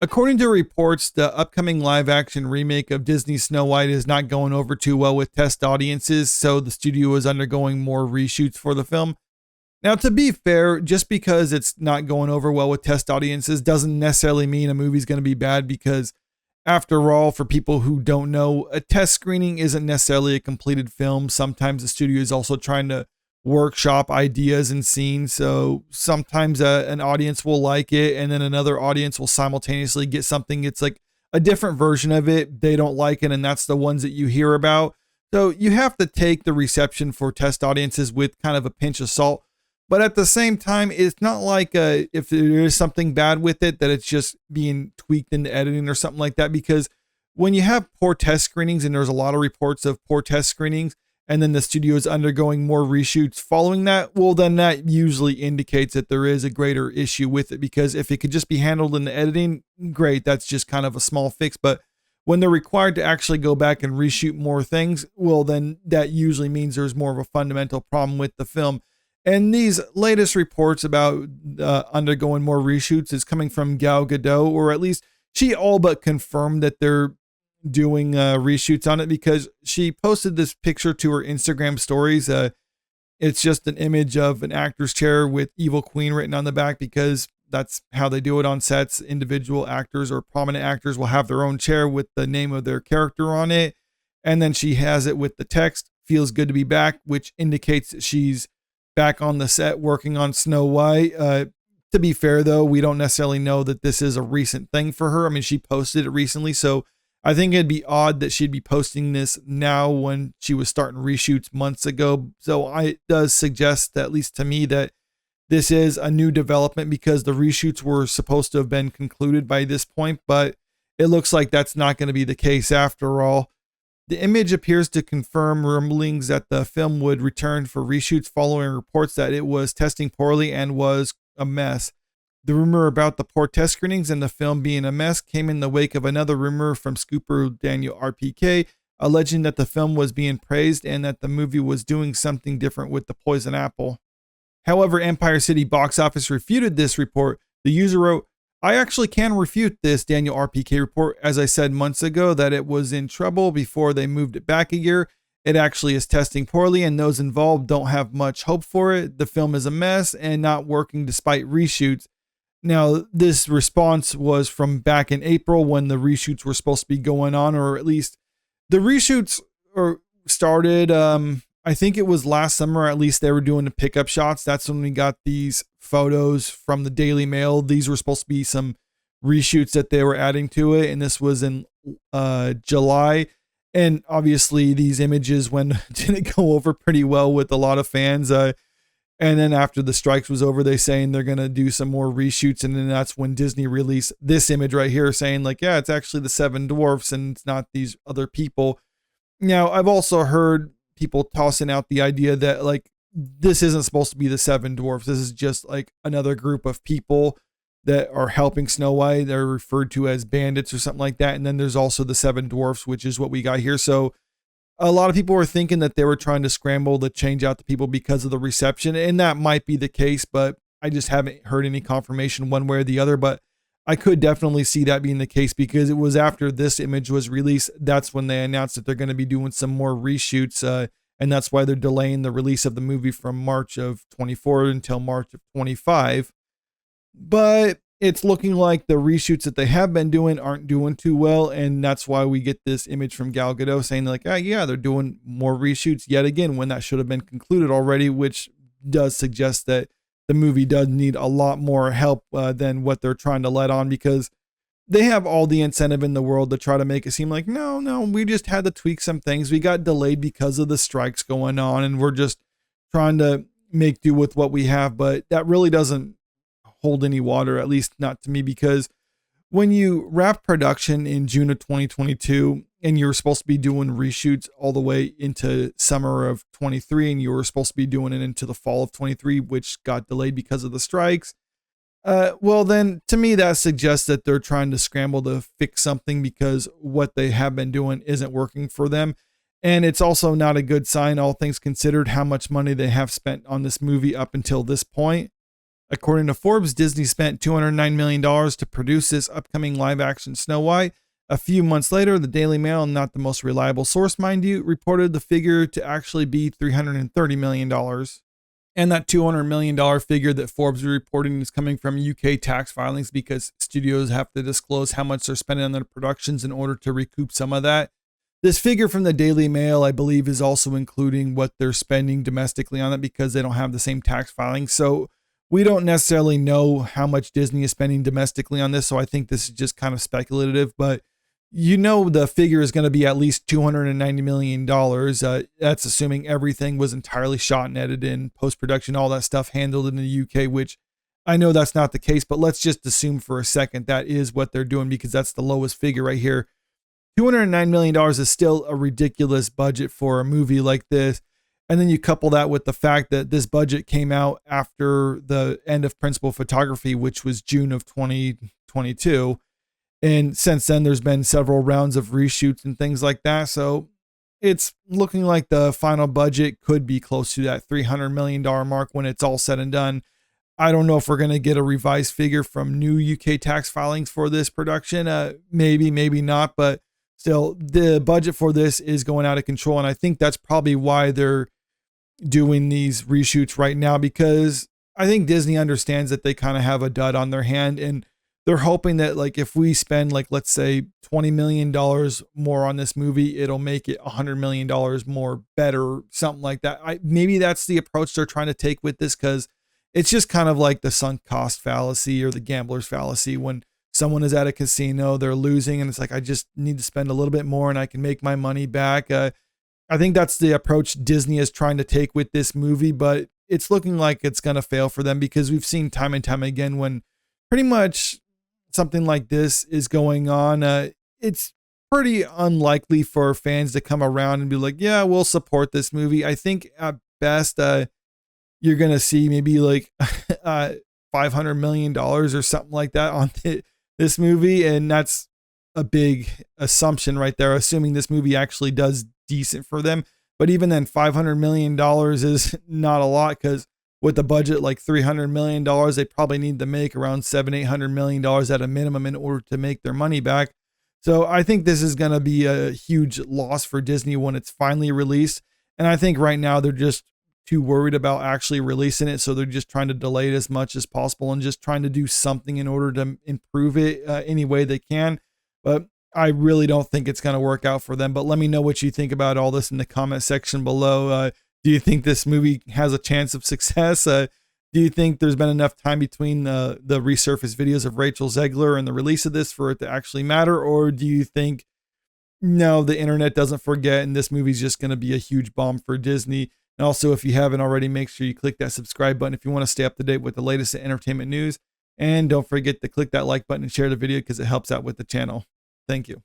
According to reports, the upcoming live action remake of Disney's Snow White is not going over too well with test audiences, so the studio is undergoing more reshoots for the film. Now, to be fair, just because it's not going over well with test audiences doesn't necessarily mean a movie's going to be bad, because after all, for people who don't know, a test screening isn't necessarily a completed film. Sometimes the studio is also trying to workshop ideas and scenes. So sometimes an audience will like it, and then another audience will simultaneously get something. It's like a different version of it. They don't like it, and that's the ones that you hear about. So you have to take the reception for test audiences with kind of a pinch of salt. But at the same time, it's not like if there is something bad with it, that it's just being tweaked into editing or something like that. Because when you have poor test screenings, and there's a lot of reports of poor test screenings, and then the studio is undergoing more reshoots following that, well, then that usually indicates that there is a greater issue with it. Because if it could just be handled in the editing, great, that's just kind of a small fix. But when they're required to actually go back and reshoot more things, well, then that usually means there's more of a fundamental problem with the film. And these latest reports about undergoing more reshoots is coming from Gal Gadot, or at least she all but confirmed that they're doing reshoots on it, because she posted this picture to her Instagram stories. It's just an image of an actor's chair with Evil Queen written on the back, because that's how they do it on sets. Individual actors or prominent actors will have their own chair with the name of their character on it. And then she has it with the text, "Feels good to be back," which indicates that she's back on the set working on Snow White. To be fair, though, we don't necessarily know that this is a recent thing for her. I mean, she posted it recently, so I think it'd be odd that she'd be posting this now when she was starting reshoots months ago. So it does suggest, at least to me, that this is a new development, because the reshoots were supposed to have been concluded by this point, but it looks like that's not going to be the case after all. The image appears to confirm rumblings that the film would return for reshoots following reports that it was testing poorly and was a mess. The rumor about the poor test screenings and the film being a mess came in the wake of another rumor from scooper Daniel RPK, alleging that the film was being praised and that the movie was doing something different with the poison apple. However, Empire City Box Office refuted this report. The user wrote, "I actually can refute this Daniel RPK report. As I said months ago that it was in trouble before they moved it back a year. It actually is testing poorly, and those involved don't have much hope for it. The film is a mess and not working despite reshoots." Now, this response was from back in April, when the reshoots were supposed to be going on, or at least the reshoots started. I think it was last summer, at least they were doing the pickup shots. That's when we got these photos from the Daily Mail. These were supposed to be some reshoots that they were adding to it, and this was in July. And obviously these images didn't go over pretty well with a lot of fans. And then after the strikes was over, they saying they're going to do some more reshoots. And then that's when Disney released this image right here saying like, yeah, it's actually the Seven Dwarfs and it's not these other people. Now, I've also heard people tossing out the idea that like, this isn't supposed to be the Seven Dwarfs. This is just like another group of people that are helping Snow White. They're referred to as bandits or something like that. And then there's also the Seven Dwarfs, which is what we got here. So a lot of people were thinking that they were trying to scramble to change out the people because of the reception. And that might be the case, but I just haven't heard any confirmation one way or the other. But I could definitely see that being the case, because it was after this image was released. That's when they announced that they're going to be doing some more reshoots. And that's why they're delaying the release of the movie from March of 24 until March of 25. But it's looking like the reshoots that they have been doing aren't doing too well. And that's why we get this image from Gal Gadot saying like, oh, yeah, they're doing more reshoots yet again, when that should have been concluded already, which does suggest that the movie does need a lot more help than what they're trying to let on, because they have all the incentive in the world to try to make it seem like, no, we just had to tweak some things. We got delayed because of the strikes going on, and we're just trying to make do with what we have. But that really doesn't hold any water, at least not to me, because when you wrap production in June of 2022 and you're supposed to be doing reshoots all the way into summer of 23, and you were supposed to be doing it into the fall of 23, which got delayed because of the strikes, well, then to me, that suggests that they're trying to scramble to fix something because what they have been doing isn't working for them. And it's also not a good sign, all things considered, how much money they have spent on this movie up until this point. According to Forbes, Disney spent $209 million to produce this upcoming live action Snow White. A few months later, the Daily Mail, not the most reliable source, mind you, reported the figure to actually be $330 million. And that $200 million figure that Forbes is reporting is coming from UK tax filings because studios have to disclose how much they're spending on their productions in order to recoup some of that. This figure from the Daily Mail, I believe, is also including what they're spending domestically on it because they don't have the same tax filing. So we don't necessarily know how much Disney is spending domestically on this. So I think this is just kind of speculative, but the figure is going to be at least $290 million. That's assuming everything was entirely shot and edited in post-production, all that stuff handled in the UK, which I know that's not the case, but let's just assume for a second that is what they're doing because that's the lowest figure right here. $209 million is still a ridiculous budget for a movie like this. And then you couple that with the fact that this budget came out after the end of principal photography, which was June of 2022. And since then, there's been several rounds of reshoots and things like that. So it's looking like the final budget could be close to that $300 million mark when it's all said and done. I don't know if we're going to get a revised figure from new UK tax filings for this production. Maybe, maybe not. But still, the budget for this is going out of control. And I think that's probably why they're doing these reshoots right now, because I think Disney understands that they kind of have a dud on their hand. And they're hoping that, like, if we spend, like, let's say $20 million more on this movie, it'll make it $100 million more better, something like that. Maybe that's the approach they're trying to take with this, because it's just kind of like the sunk cost fallacy or the gambler's fallacy. When someone is at a casino, they're losing, and it's like, I just need to spend a little bit more and I can make my money back. I think that's the approach Disney is trying to take with this movie, but it's looking like it's going to fail for them, because we've seen time and time again when pretty much something like this is going on, it's pretty unlikely for fans to come around and be like, yeah, we'll support this movie. I think at best, you're going to see maybe like $500 million or something like that on this movie. And that's a big assumption right there, assuming this movie actually does decent for them. But even then, $500 million is not a lot, because with a budget like $300 million, they probably need to make around $700-800 million at a minimum in order to make their money back. So I think this is going to be a huge loss for Disney when it's finally released. And I think right now they're just too worried about actually releasing it. So they're just trying to delay it as much as possible and just trying to do something in order to improve it any way they can. But I really don't think it's going to work out for them. But let me know what you think about all this in the comment section below. Do you think this movie has a chance of success? Do you think there's been enough time between the resurfaced videos of Rachel Zegler and the release of this for it to actually matter? Or do you think, no, the internet doesn't forget and this movie's just going to be a huge bomb for Disney? And also, if you haven't already, make sure you click that subscribe button if you want to stay up to date with the latest entertainment news. And don't forget to click that like button and share the video, because it helps out with the channel. Thank you.